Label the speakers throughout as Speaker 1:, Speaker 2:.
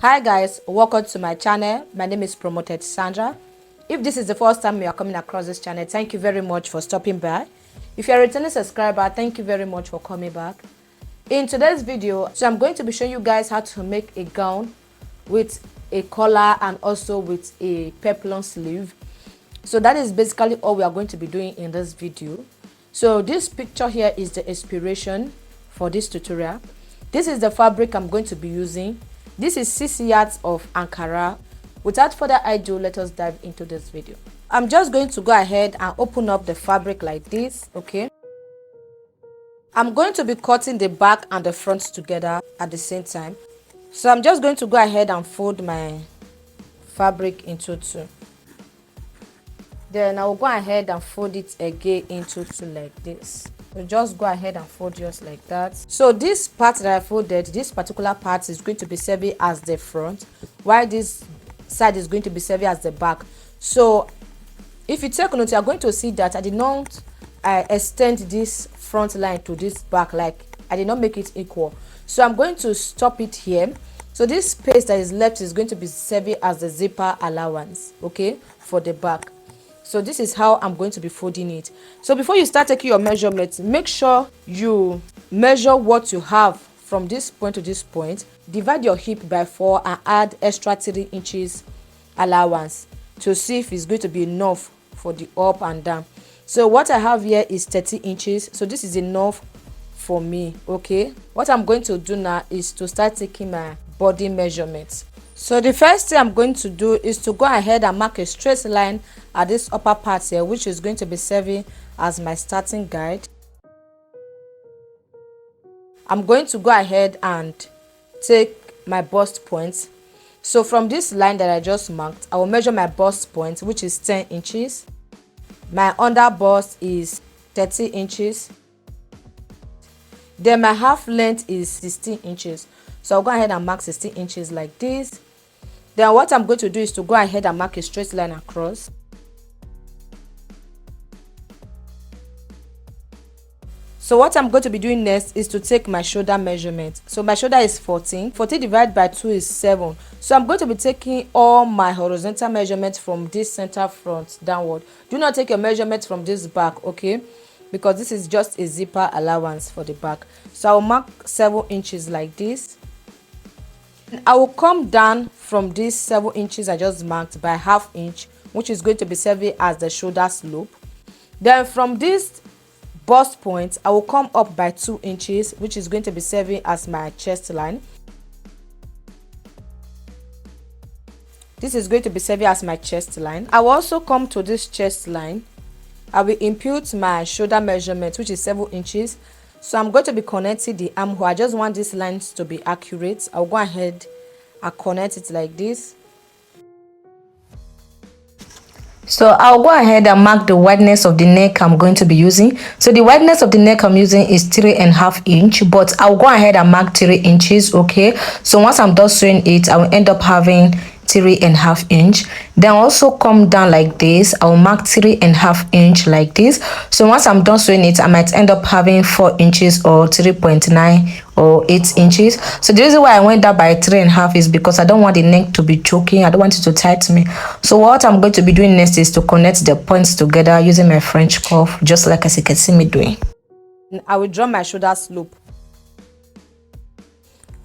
Speaker 1: Hi guys, welcome to my channel. My name is Promoted Sandra. If this is the first time you are coming across this channel, thank you very much for stopping by. If you're a returning subscriber, thank you very much for coming back. In today's video, I'm going to be showing you guys how to make a gown with a collar and also with a peplum sleeve. So that is basically all we are going to be doing in this video. So this picture here is the inspiration for this tutorial. This is the fabric I'm going to be using. This is 6 yards of Ankara. Without further ado, let us dive into this video. I'm just going to go ahead and open up the fabric like this, okay? I'm going to be cutting the back and the front together at the same time. So I'm just going to go ahead and fold my fabric into two. Then I will go ahead and fold it again into two like this. So just go ahead and fold just like that. So this part that I folded, this particular part is going to be serving as the front, while this side is going to be serving as the back. So if you take note, you are going to see that I did not extend this front line to this back, like I did not make it equal. So I'm going to stop it here. So this space that is left is going to be serving as the zipper allowance, okay, for the back. So this is how I'm going to be folding it. So before you start taking your measurements, make sure you measure what you have from this point to this point. Divide your hip by 4 and add extra 3 inches allowance to see if it's going to be enough for the up and down. So what I have here is 30 inches. So this is enough for me, okay? What I'm going to do now is to start taking my body measurements. So the first thing I'm going to do is to go ahead and mark a straight line at this upper part here, which is going to be serving as my starting guide. I'm going to go ahead and take my bust point. So from this line that I just marked, I will measure my bust point, which is 10 inches. My under bust is 30 inches. Then my half length is 16 inches. So I'll go ahead and mark 16 inches like this. Then what I'm going to do is to go ahead and mark a straight line across. So what I'm going to be doing next is to take my shoulder measurement. So my shoulder is 14. 14 divided by 2 is 7. So I'm going to be taking all my horizontal measurements from this center front downward. Do not take your measurements from this back, okay? Because this is just a zipper allowance for the back. So I'll mark 7 inches like this. I will come down from these 7 inches I just marked by ½ inch, which is going to be serving as the shoulder slope. Then from this bust point, I will come up by 2 inches, which is going to be serving as my chest line. This is going to be serving as my chest line. I will also come to this chest line. I will impute my shoulder measurement, which is 7 inches. So I'm going to be connecting the armhole. I just want these lines to be accurate. I'll go ahead and connect it like this. So I'll go ahead and mark the wideness of the neck I'm going to be using. So the wideness of the neck I'm using is 3½ inch, but I'll go ahead and mark 3 inches, okay? So once I'm done sewing it, I will end up having 3½ inch. Then also come down like this. I'll mark 3½ inch like this. So once I'm done sewing it, I might end up having 4 inches or 3.9 or 8 inches. So the reason why I went down by 3½ is because I don't want the neck to be choking. I don't want it to tighten me. So what I'm going to be doing next is to connect the points together using my French cuff, just like as you can see me doing. I will draw my shoulder slope.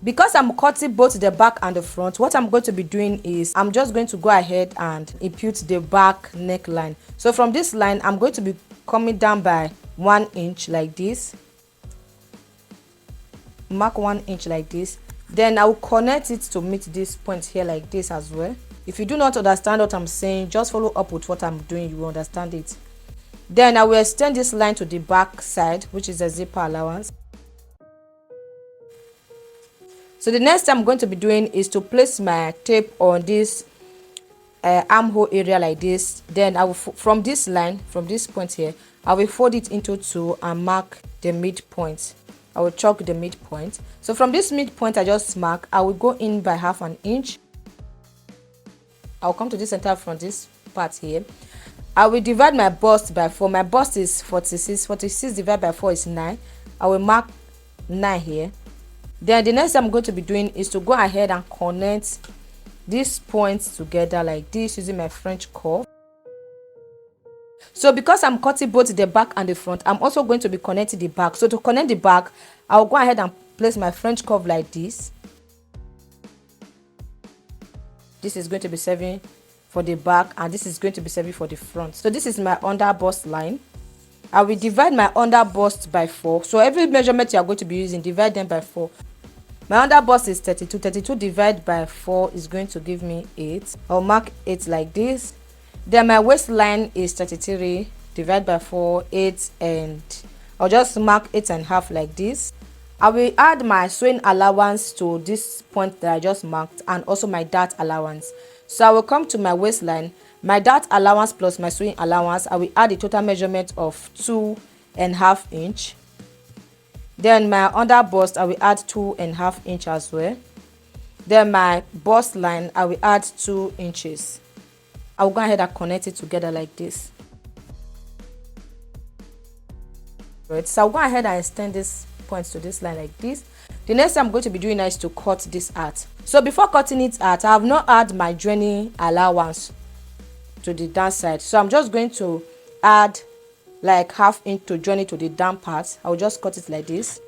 Speaker 1: Because I'm cutting both the back and the front, what I'm going to be doing is I'm just going to go ahead and impute the back neckline. So from this line, I'm going to be coming down by 1 inch like this. Mark 1 inch like this. Then I will connect it to meet this point here like this as well. If you do not understand what I'm saying, just follow up with what I'm doing, you will understand it. Then I will extend this line to the back side, which is a zipper allowance. So the next thing I'm going to be doing is to place my tape on this armhole area like this. Then I will, from this line, from this point here, I will fold it into 2 and mark the midpoint. I will chalk the midpoint. So from this midpoint I just mark, I will go in by ½ inch. I'll come to this center from this part here. I will divide my bust by 4. My bust is 46. 46 divided by 4 is 9. I will mark 9 here. Then the next thing I'm going to be doing is to go ahead and connect these points together like this using my French curve. So because I'm cutting both the back and the front, I'm also going to be connecting the back. So to connect the back, I'll go ahead and place my French curve like this. This is going to be serving for the back and this is going to be serving for the front. So this is my under bust line. I will divide my under bust by 4. So every measurement you are going to be using, divide them by 4. My under bust is 32. 32 divided by 4 is going to give me 8. I'll mark 8 like this. Then my waistline is 33. Divide by 4, 8, and I'll just mark 8.5 like this. I will add my sewing allowance to this point that I just marked and also my dart allowance. So I will come to my waistline, my dart allowance plus my sewing allowance. I will add a total measurement of 2.5 inch. Then my under bust, I will add 2.5 inch as well. Then my bust line, I will add 2 inches. I will go ahead and connect it together like this. Right, so I'll go ahead and extend this points to this line like this. The next thing I'm going to be doing now is to cut this out. So before cutting it out, I have not add my joining allowance to the down side. So I'm just going to add like ½ inch to join it to the down part. I'll just cut it like this.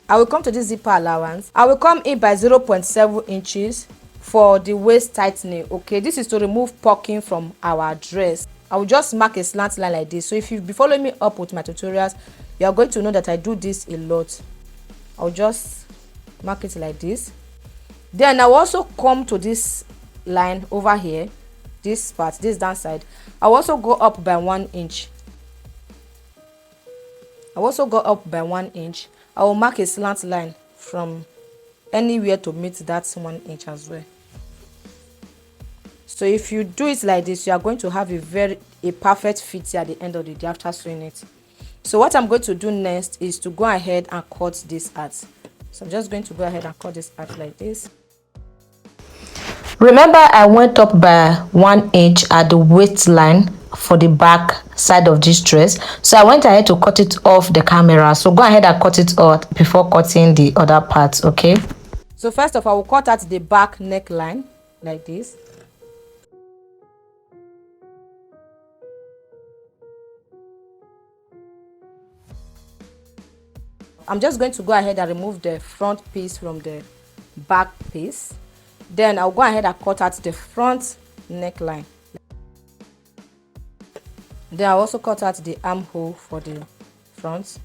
Speaker 1: I will come to this zipper allowance. I will come in by 0.7 inches for the waist tightening. Okay, this is to remove poking from our dress. I will just mark a slant line like this. So if you've been following me up with my tutorials, you are going to know that I do this a lot. I'll just mark it like this. Then I'll also come to this line over here, this part, this down side. I'll also go up by 1 inch. I'll also go up by 1 inch. I will mark a slant line from anywhere to meet that 1 inch as well. So if you do it like this, you are going to have a perfect fit here at the end of the day after sewing it. So what I'm going to do next is to go ahead and cut this out. So I'm just going to go ahead and cut this out like this. Remember, I went up by 1 inch at the waistline for the back side of this dress. So I went ahead to cut it off the camera. So go ahead and cut it out before cutting the other parts, okay? So first of all, I will cut out the back neckline like this. I'm just going to go ahead and remove the front piece from the back piece. Then I'll go ahead and cut out the front neckline. Then I'll also cut out the armhole for the front.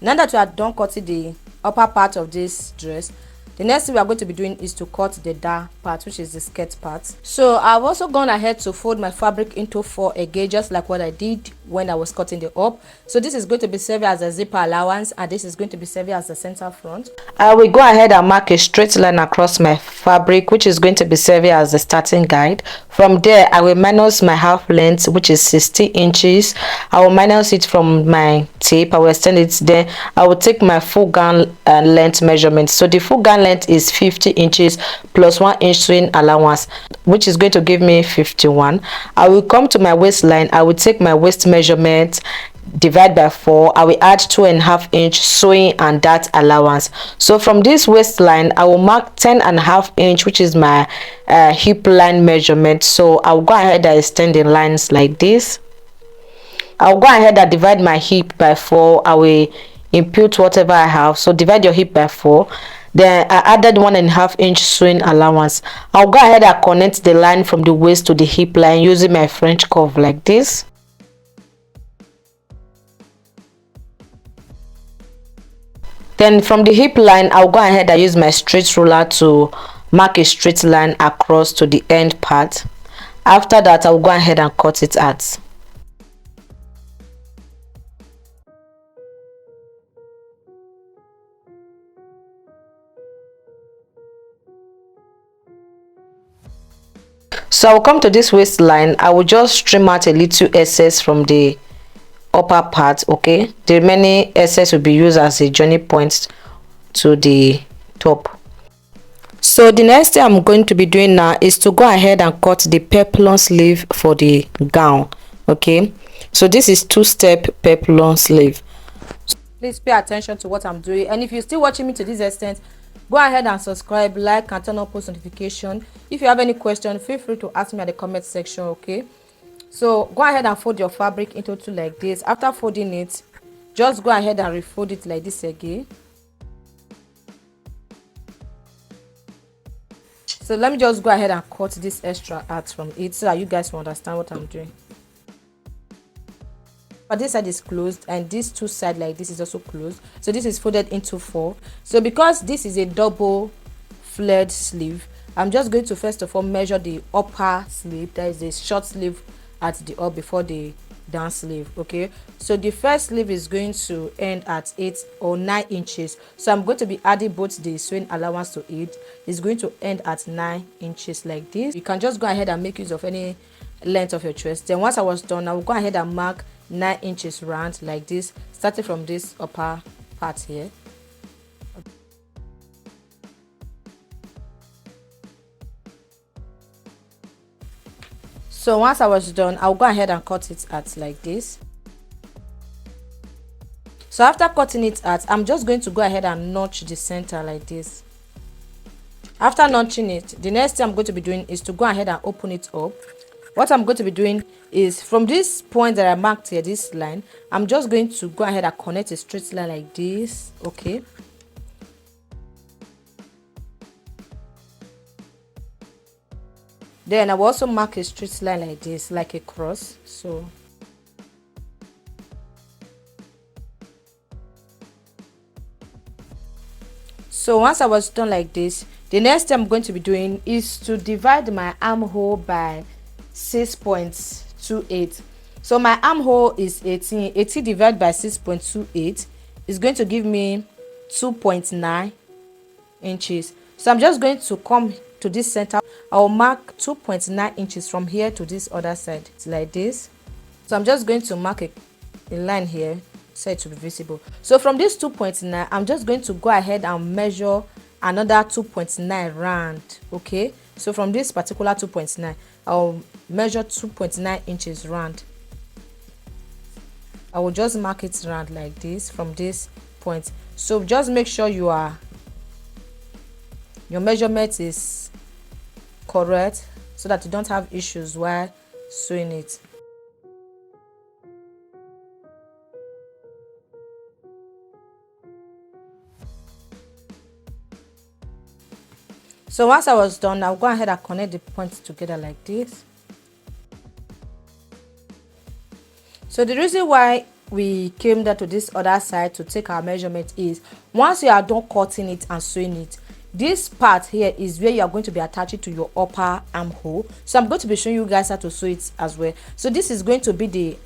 Speaker 1: Now that we are done cutting the upper part of this dress, the next thing we are going to be doing is to cut the down part, which is the skirt part. So I've also gone ahead to fold my fabric into 4 again, just like what I did when I was cutting the up. So this is going to be serving as a zipper allowance and this is going to be serving as the center front. I will go ahead and mark a straight line across my fabric, which is going to be serving as the starting guide. From there, I will minus my half length, which is 60 inches. I will minus it from my tape. I will extend it. Then I will take my full gown length measurement. So the full gown length is 50 inches plus 1 inch sewing allowance, which is going to give me 51. I will come to my waistline. I will take my waist measurement, divide by 4. I will add 2.5 inch sewing and dart allowance. So from this waistline, I will mark 10.5 inch, which is my hip line measurement. So I'll go ahead and extend the lines like this. I'll go ahead and divide my hip by 4. I will impute whatever I have. So divide your hip by 4. Then I added 1.5 inch sewing allowance. I'll go ahead and connect the line from the waist to the hip line using my French curve like this. Then from the hip line, I'll go ahead and use my straight ruler to mark a straight line across to the end part. After that, I'll go ahead and cut it out. So I'll come to this waistline. I will just trim out a little excess from the upper part, okay? The remaining excess will be used as a joining point to the top. So the next thing I'm going to be doing now is to go ahead and cut the peplum sleeve for the gown. Okay, so this is two-step peplum sleeve. Please pay attention to what I'm doing, and if you're still watching me to this extent, go ahead and subscribe, like, and turn on post notification. If you have any question, feel free to ask me at the comment section. Okay, so go ahead and fold your fabric into two like this. After folding it, just go ahead and refold it like this again. So let me just go ahead and cut this extra part from it so that you guys will understand what I'm doing. But this side is closed and this two side like this is also closed, so this is folded into four. So because this is a double flared sleeve, I'm just going to first of all measure the upper sleeve, that is the short sleeve at the up before the down sleeve. Okay, so the first sleeve is going to end at 8 or 9 inches, so I'm going to be adding both the sewing allowance to it. It's going to end at 9 inches like this. You can just go ahead and make use of any length of your choice. Then once I was done, I will go ahead and mark 9 inches round like this, starting from this upper part here. So once I was done, I'll go ahead and cut it at like this. So after cutting it at, I'm just going to go ahead and notch the center like this. After notching it, the next thing I'm going to be doing is to go ahead and open it up. What I'm going to be doing is from this point that I marked here, this line, I'm just going to go ahead and connect a straight line like this. Okay, then I will also mark a straight line like this, like a cross. So once I was done like this, the next thing I'm going to be doing is to divide my armhole by 6.28. So my armhole is 18 divided by 6.28 is going to give me 2.9 inches. So I'm just going to come to this center. I'll mark 2.9 inches from here to this other side. It's like this. So I'm just going to mark a line here so it will be visible. So from this 2.9, I'm just going to go ahead and measure another 2.9 round. Okay, so from this particular 2.9, I'll measure 2.9 inches round. I will just mark it round like this from this point. So just make sure your measurement is correct so that you don't have issues while sewing it. So once I was done, I'll go ahead and connect the points together like this. So the reason why we came down to this other side to take our measurement is once you are done cutting it and sewing it, this part here is where you are going to be attaching to your upper armhole. So I'm going to be showing you guys how to sew it as well. So this is going to be the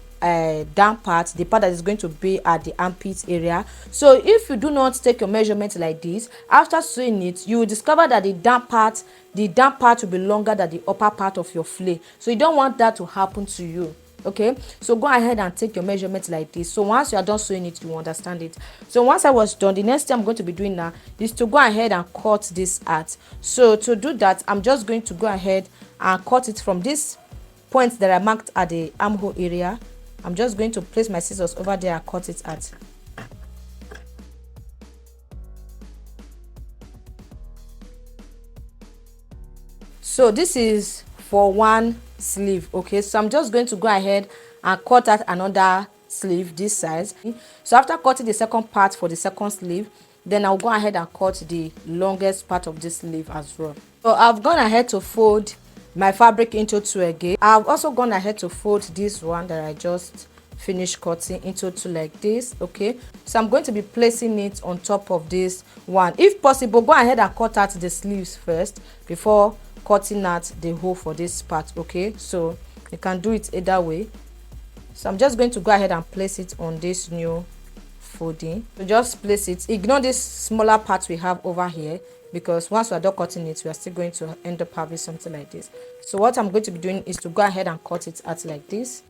Speaker 1: down part, the part that is going to be at the armpit area. So if you do not take your measurement like this, after sewing it, you will discover that the down part will be longer than the upper part of your flay. So you don't want that to happen to you. Okay, so go ahead and take your measurement like this. So once you are done sewing it, you understand it. So once I was done, the next thing I'm going to be doing now is to go ahead and cut this out. So to do that, I'm just going to go ahead and cut it from this point that I marked at the armhole area. I'm just going to place my scissors over there and cut it out. So this is for one sleeve. Okay, so I'm just going to go ahead and cut out another sleeve this size. So after cutting the second part for the second sleeve, then I'll go ahead and cut the longest part of this sleeve as well. So I've gone ahead to fold my fabric into two again. I've also gone ahead to fold this one that I just finished cutting into two like this. Okay, so I'm going to be placing it on top of this one. If possible, go ahead and cut out the sleeves first before cutting out the hole for this part. Okay, so you can do it either way. So I'm just going to go ahead and place it on this new folding. So just place it, ignore this smaller part we have over here, because once we're done cutting it, we are still going to end up having something like this. So what I'm going to be doing is to go ahead and cut it out like this.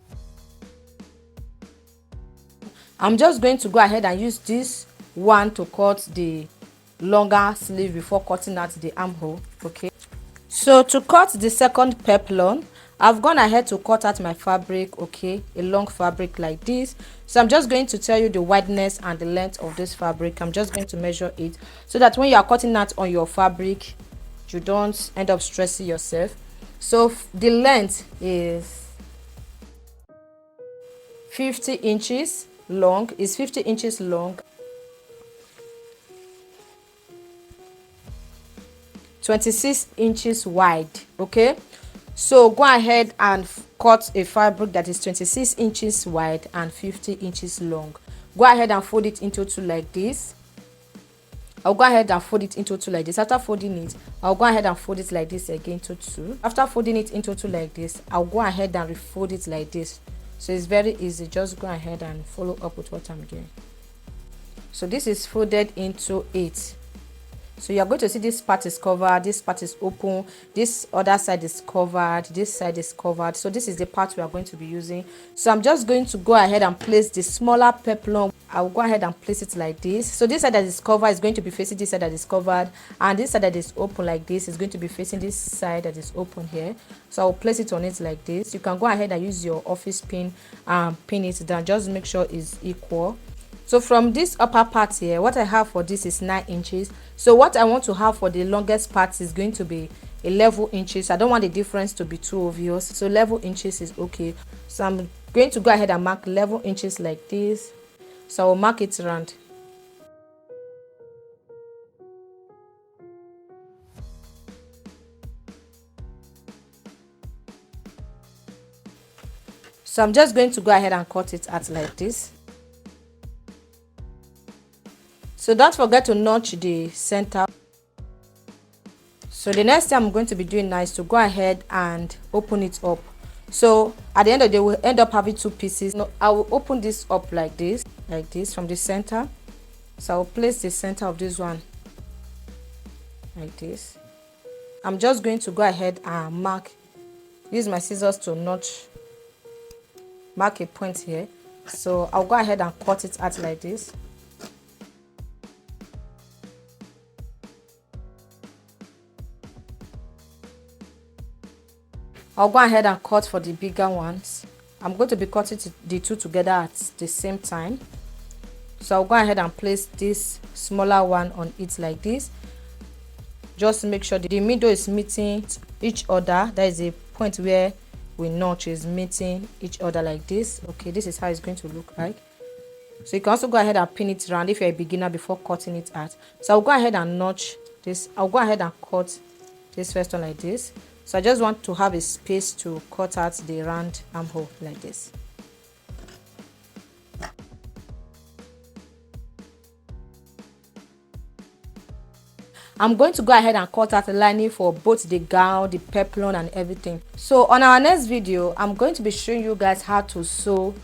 Speaker 1: I'm just going to go ahead and use this one to cut the longer sleeve before cutting out the armhole. Okay, so to cut the second peplum, I've gone ahead to cut out my fabric, okay, a long fabric like this. So I'm just going to tell you the wideness and the length of this fabric. I'm just going to measure it so that when you are cutting out on your fabric, you don't end up stressing yourself. So the length is 50 inches long, is 50 inches long, 26 inches wide. Okay, so go ahead and cut a fabric that is 26 inches wide and 50 inches long. Go ahead and fold it into two like this. I'll go ahead and fold it into two like this. After folding it, I'll go ahead and fold it like this again to two. After folding it into two like this, I'll go ahead and refold it like this. So it's very easy. Just go ahead and follow up with what I'm doing. So this is folded into 8. So you're going to see this part is covered, this part is open, this other side is covered, this side is covered. So this is the part we are going to be using. So I'm just going to go ahead and place the smaller peplum. I'll go ahead and place it like this. So this side that is covered is going to be facing this side that is covered, and this side that is open like this is going to be facing this side that is open here. So I'll place it on it like this. You can go ahead and use your office pin and pin it down. Just make sure it's equal. So from this upper part here, what I have for this is 9 inches. So what I want to have for the longest part is going to be 11 inches. I don't want the difference to be too obvious. So 11 inches is okay. So I'm going to go ahead and mark 11 inches like this. So I'll mark it around. So I'm just going to go ahead and cut it out like this. So don't forget to notch the center. So the next thing I'm going to be doing now is to go ahead and open it up. So at the end of the day, we'll end up having two pieces. Now I will open this up like this from the center. So I'll place the center of this one like this. I'm just going to go ahead and use my scissors to mark a point here. So I'll go ahead and cut it out like this. I'll go ahead and cut for the bigger ones. I'm going to be cutting the two together at the same time. So I'll go ahead and place this smaller one on it like this. Just make sure the middle is meeting each other. That is a point where we notch is meeting each other like this. Okay, this is how it's going to look like. So you can also go ahead and pin it around if you're a beginner before cutting it out. So I'll go ahead and notch this. I'll go ahead and cut this first one like this. So I just want to have a space to cut out the round armhole like this. I'm going to go ahead and cut out the lining for both the gown, the peplum and everything. So on our next video, I'm going to be showing you guys how to sew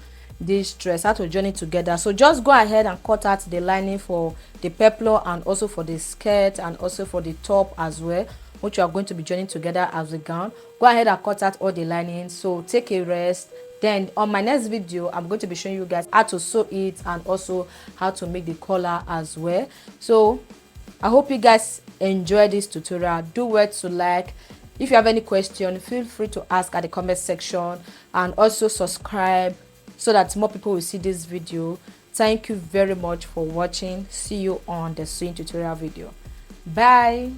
Speaker 1: this dress, how to join it together. So just go ahead and cut out the lining for the peplum and also for the skirt and also for the top as well, which you are going to be joining together as a gown. Go ahead and cut out all the lining. So take a rest. Then on my next video, I'm going to be showing you guys how to sew it and also how to make the collar as well. So I hope you guys enjoy this tutorial. Do well to like. If you have any question, feel free to ask at the comment section, and also subscribe so that more people will see this video. Thank you very much for watching. See you on the sewing tutorial video. Bye.